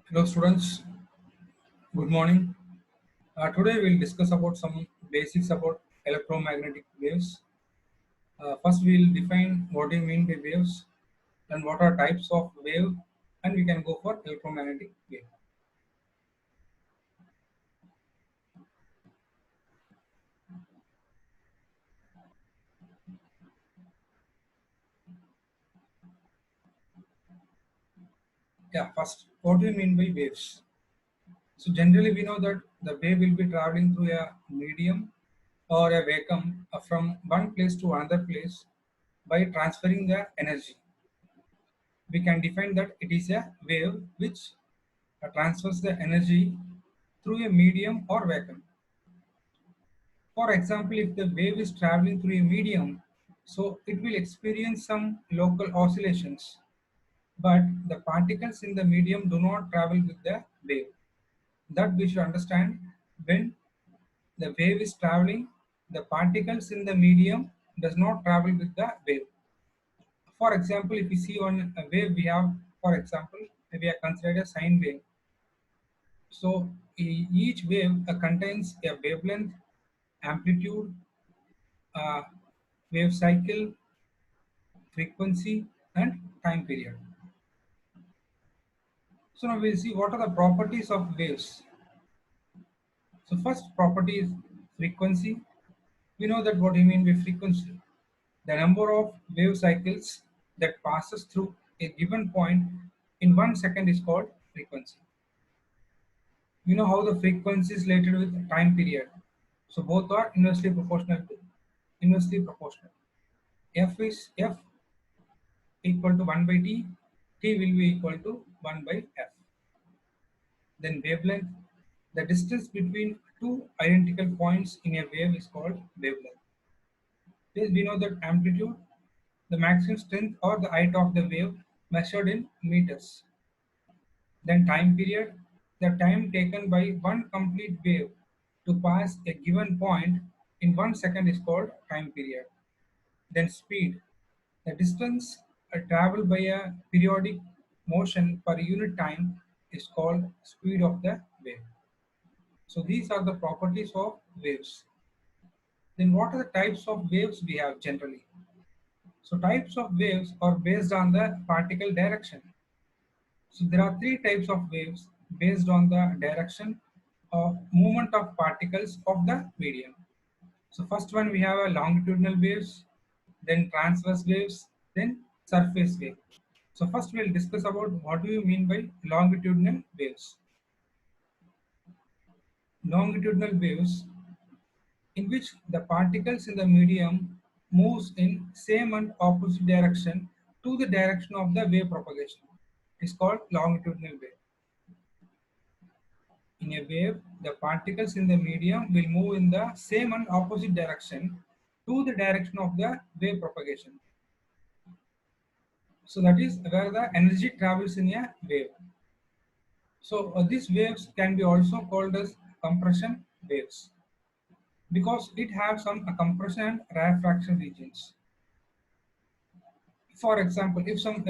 Hello students, good morning. Today we'll discuss about some basics about electromagnetic waves. First we'll define what do you mean by waves and what are types of wave, and we can go for electromagnetic wave. Yeah, first what do you mean by waves? So generally we know that the wave will be traveling through a medium or a vacuum from one place to another place by transferring the energy. We can define that it is a wave which transfers the energy through a medium or vacuum. For example, if the wave is traveling through a medium, so it will experience some local oscillations, but the particles in the medium do not travel with the wave. That we should understand. When the wave is traveling, the particles in the medium does not travel with the wave. For example, if you see on a wave we have, for example, we are considered a sine wave. So each wave contains a wavelength, amplitude, uh, wave cycle, frequency, and time period. So now we'll see what are the properties of waves. So first property is frequency. We know that what we mean by frequency. The number of wave cycles that passes through a given point in 1 second is called frequency. You know how the frequency is related with time period. So both are inversely proportional. F equal to 1 by t will be equal to 1 by f. Then wavelength, the distance between two identical points in a wave is called wavelength. Yes, we know that amplitude, the maximum strength or the height of the wave measured in meters. Then time period, the time taken by one complete wave to pass a given point in 1 second is called time period. Then speed, the distance traveled by a periodic motion per unit time is called speed of the wave. So these are the properties of waves. Then what are the types of waves we have generally? So types of waves are based on the particle direction. So there are three types of waves based on the direction of movement of particles of the medium. So first one we have a longitudinal waves, then transverse waves, then surface wave. So first we'll discuss about what do you mean by longitudinal waves. Longitudinal waves in which the particles in the medium moves in same and opposite direction to the direction of the wave propagation is called longitudinal wave. In a wave, the particles in the medium will move in the same and opposite direction to the direction of the wave propagation. So that is where the energy travels in a wave. So these waves can be also called as compression waves because it has some compression and rarefaction regions. For example, if some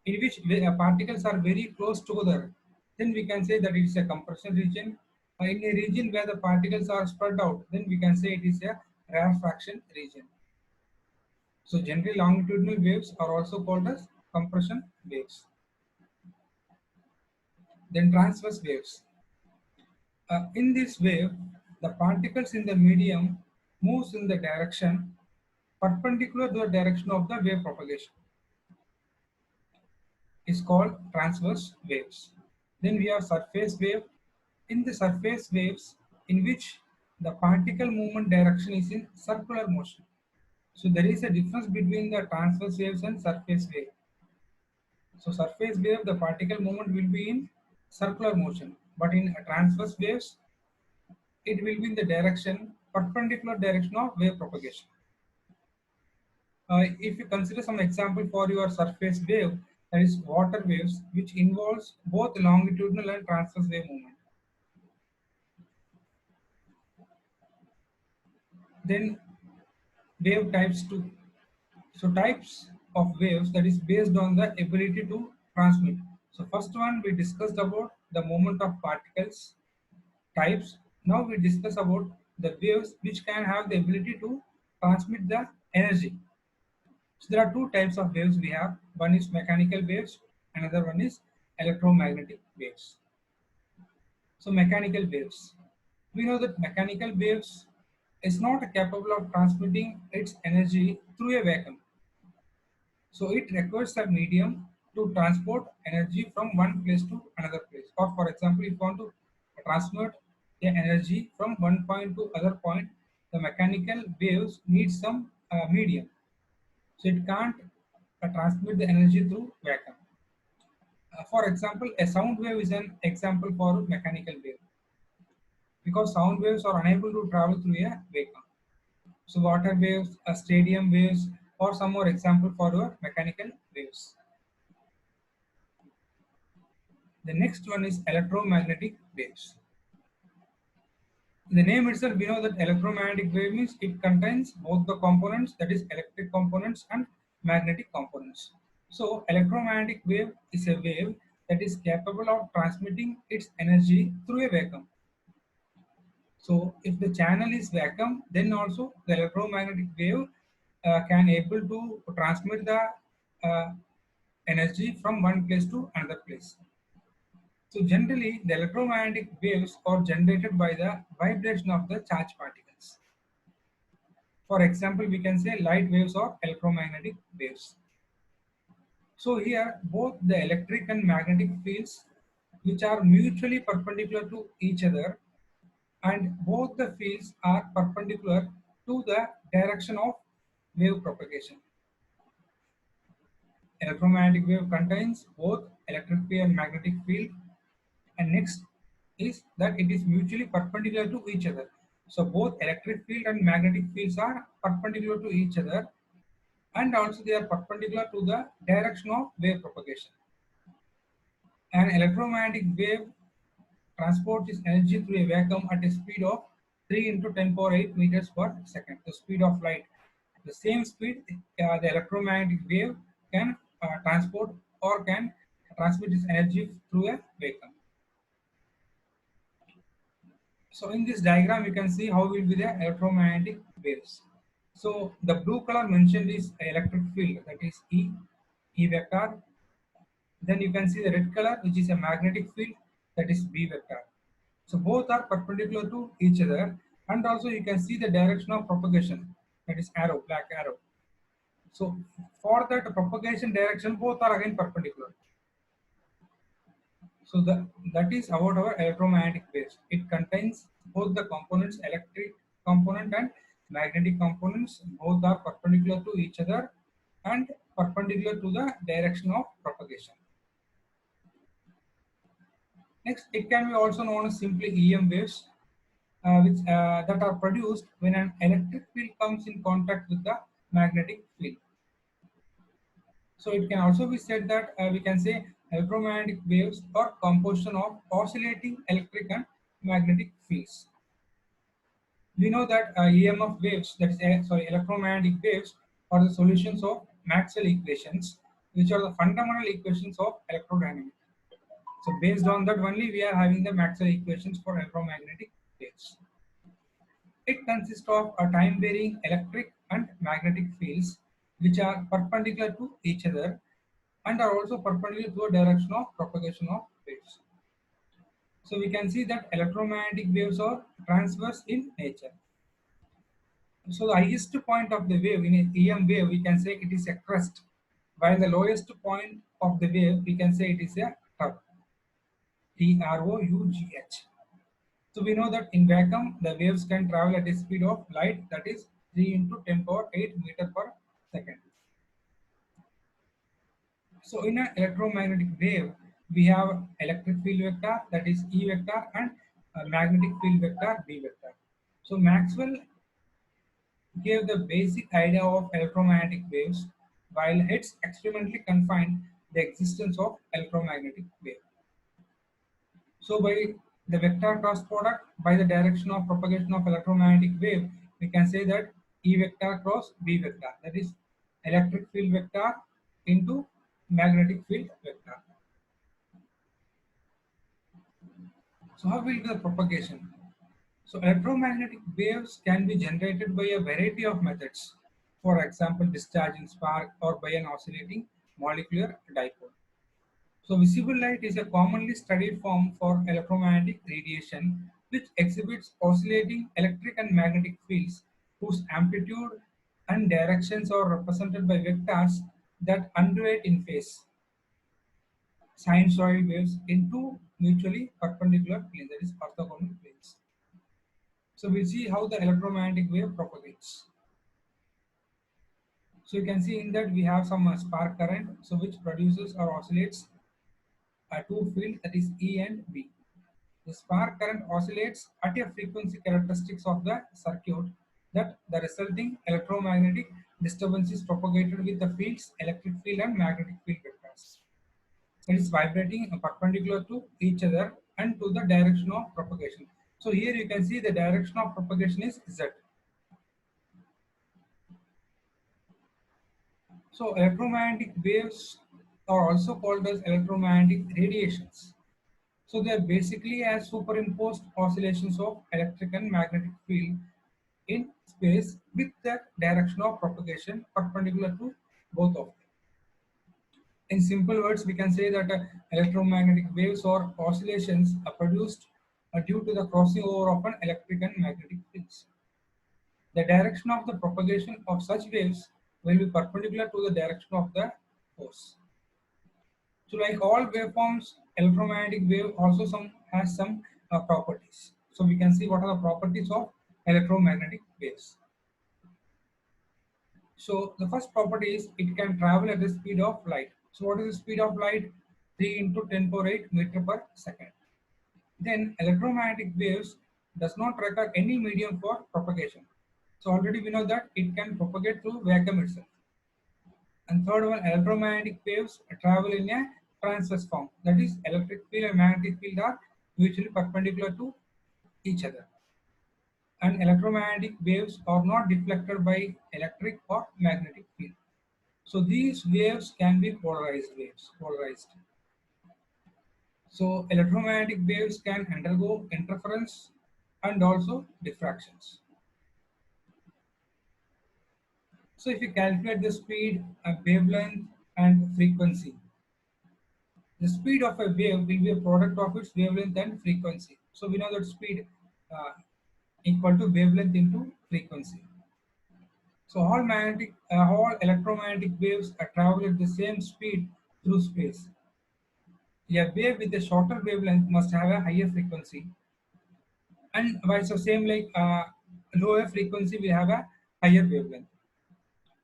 in which particles are very close together, then we can say that it is a compression region. In a region where the particles are spread out, then we can say it is a rarefaction region. So generally longitudinal waves are also called as compression waves. Then transverse waves. In this wave, the particles in the medium moves in the direction perpendicular to the direction of the wave propagation is called transverse waves. Then we have surface wave. In the surface waves, in which the particle movement direction is in circular motion. So there is a difference between the transverse waves and surface wave. So surface wave, the particle movement will be in circular motion, but in transverse waves, it will be in the direction perpendicular direction of wave propagation. If you consider some example for your surface wave, that is water waves, which involves both longitudinal and transverse wave movement. Then wave types too. So types of waves that is based on the ability to transmit. So first one we discussed about the movement of particles types. Now we discuss about the waves which can have the ability to transmit the energy. So there are two types of waves we have. One is mechanical waves, another one is electromagnetic waves. So mechanical waves. We know that mechanical waves is not capable of transmitting its energy through a vacuum. So it requires a medium to transport energy from one place to another place. Or for example, if you want to transmit the energy from one point to other point, the mechanical waves need some medium. So it can't transmit the energy through vacuum. For example, a sound wave is an example for mechanical wave because sound waves are unable to travel through a vacuum. So water waves, stadium waves, or some more example for your mechanical waves. The next one is electromagnetic waves. In the name itself, we know that electromagnetic wave means it contains both the components, that is electric components and magnetic components. So electromagnetic wave is a wave that is capable of transmitting its energy through a vacuum. So if the channel is vacuum, then also the electromagnetic wave can able to transmit the uh, energy from one place to another place. So generally, the electromagnetic waves are generated by the vibration of the charged particles. For example, we can say light waves or electromagnetic waves. So here, both the electric and magnetic fields, which are mutually perpendicular to each other, and both the fields are perpendicular to the direction of wave propagation. Electromagnetic wave contains both electric field and magnetic field, and next is that it is mutually perpendicular to each other. So both electric field and magnetic fields are perpendicular to each other, and also they are perpendicular to the direction of wave propagation. An electromagnetic wave transports its energy through a vacuum at a speed of 3 into 10 power 8 meters per second, the speed of light. The same speed the electromagnetic wave can transport or can transmit its energy through a vacuum. So in this diagram, you can see how will be the electromagnetic waves. So the blue color mentioned is electric field, that is E vector. Then you can see the red color, which is a magnetic field, that is B vector. So both are perpendicular to each other, and also you can see the direction of propagation, that is arrow, black arrow. So for that propagation direction, both are again perpendicular. So that is about our electromagnetic waves. It contains both the components, electric component and magnetic components. Both are perpendicular to each other and perpendicular to the direction of propagation. Next, it can be also known as simply EM waves, which that are produced when an electric field comes in contact with the magnetic field. So it can also be said that we can say electromagnetic waves are composition of oscillating electric and magnetic fields. We know that EMF waves, that is, electromagnetic waves, are the solutions of Maxwell equations, which are the fundamental equations of electrodynamics. So based on that only, we are having the Maxwell equations for electromagnetic waves. It consists of a time-varying electric and magnetic fields which are perpendicular to each other and are also perpendicular to the direction of propagation of waves. So we can see that electromagnetic waves are transverse in nature. So the highest point of the wave in an EM wave, we can say it is a crest, while the lowest point of the wave, we can say it is a trough, TROUGH. So we know that in vacuum, the waves can travel at a speed of light, that is 3 into 10 power 8 meter per second. So in an electromagnetic wave, we have electric field vector, that is E vector, and magnetic field vector, B vector. So Maxwell gave the basic idea of electromagnetic waves, while Hertz experimentally confined the existence of electromagnetic wave. So by the vector cross product by the direction of propagation of electromagnetic wave, we can say that E vector cross B vector, that is electric field vector into magnetic field vector. So how will be the propagation? So electromagnetic waves can be generated by a variety of methods. For example, discharging spark or by an oscillating molecular dipole. So visible light is a commonly studied form for electromagnetic radiation which exhibits oscillating electric and magnetic fields whose amplitude and directions are represented by vectors that undulate in phase. Sinusoid waves in two mutually perpendicular planes, that is orthogonal planes. So we'll see how the electromagnetic wave propagates. So you can see in that we have some spark current, so which produces or oscillates two fields, that is E and B. The spark current oscillates at a frequency characteristics of the circuit that the resulting electromagnetic disturbance is propagated with the fields electric field and magnetic field vectors. It is vibrating perpendicular to each other and to the direction of propagation. So here you can see the direction of propagation is Z. So electromagnetic waves are also called as electromagnetic radiations. So they are basically as superimposed oscillations of electric and magnetic field in space with the direction of propagation perpendicular to both of them. In simple words, we can say that electromagnetic waves or oscillations are produced due to the crossing over of an electric and magnetic fields. The direction of the propagation of such waves will be perpendicular to the direction of the force. So, like all waveforms, electromagnetic wave also some has some properties. So, we can see what are the properties of electromagnetic waves. So, the first property is it can travel at the speed of light. So, what is the speed of light? 3 into 10 power 8 meter per second. Then, electromagnetic waves does not require any medium for propagation. So, already we know that it can propagate through vacuum itself. And third one, electromagnetic waves travel in a transverse form. That is, electric field and magnetic field are mutually perpendicular to each other. And electromagnetic waves are not deflected by electric or magnetic field. So these waves can be polarized waves. Polarized. So electromagnetic waves can undergo interference and also diffractions. So if you calculate the speed, wavelength, and frequency, the speed of a wave will be a product of its wavelength and frequency. So we know that speed uh, equal to wavelength into frequency. So all electromagnetic waves travel at the same speed through space. A wave with a shorter wavelength must have a higher frequency, and vice versa, same like lower frequency will have a higher wavelength.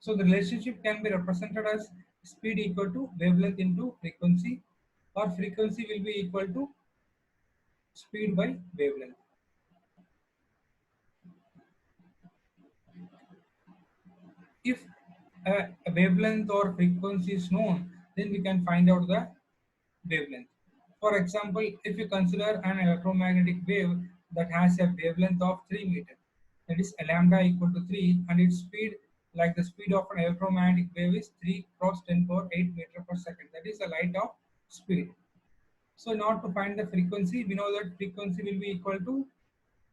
So the relationship can be represented as speed equal to wavelength into frequency, or frequency will be equal to speed by wavelength. If a wavelength or frequency is known, then we can find out the wavelength. For example, if you consider an electromagnetic wave that has a wavelength of 3 meter, that is a lambda equal to 3, and its speed, like the speed of an electromagnetic wave, is 3 cross 10 power 8 meter per second. That is the light of speed. So, now to find the frequency, we know that frequency will be equal to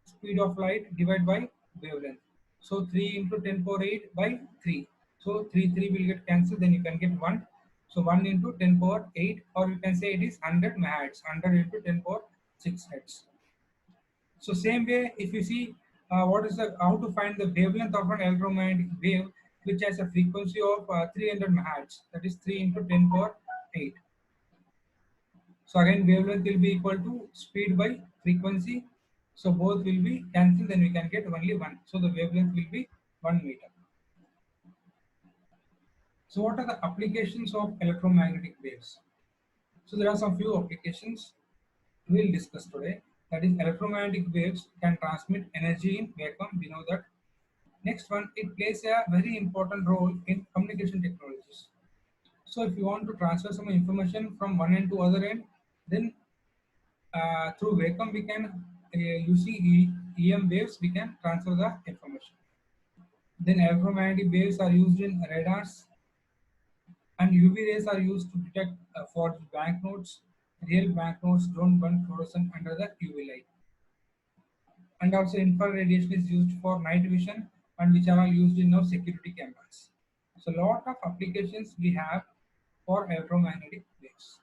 speed of light divided by wavelength. So 3 into 10 power 8 by 3. So 3 will get cancelled, then you can get 1. So 1 into 10 power 8, or you can say it is 100 megahertz, 100 into 10 power 6 hertz. So same way, if you see what is the how to find the wavelength of an electromagnetic wave which has a frequency of 300 megahertz, that is 3 into 10 power 8. So again, wavelength will be equal to speed by frequency. So both will be cancelled, then we can get only one. So the wavelength will be 1 meter. So what are the applications of electromagnetic waves? So there are some few applications we'll discuss today. That is, electromagnetic waves can transmit energy in vacuum. We know that. Next one, it plays a very important role in communication technologies. So if you want to transfer some information from one end to other end, then through vacuum we can using EM waves we can transfer the information. Then electromagnetic waves are used in radars, and UV rays are used to detect forged banknotes. Real banknotes don't burn fluorescent under the UV light. And also infrared radiation is used for night vision and which are all used in our security cameras. So lot of applications we have for electromagnetic waves.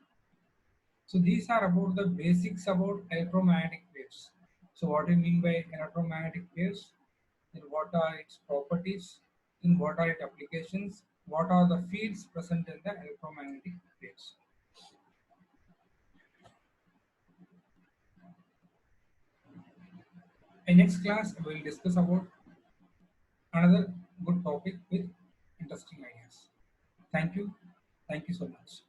So these are about the basics about electromagnetic waves. So what do you mean by electromagnetic waves? Then what are its properties? Then what are its applications? What are the fields present in the electromagnetic waves? In next class, we will discuss about another good topic with interesting ideas. Thank you. Thank you so much.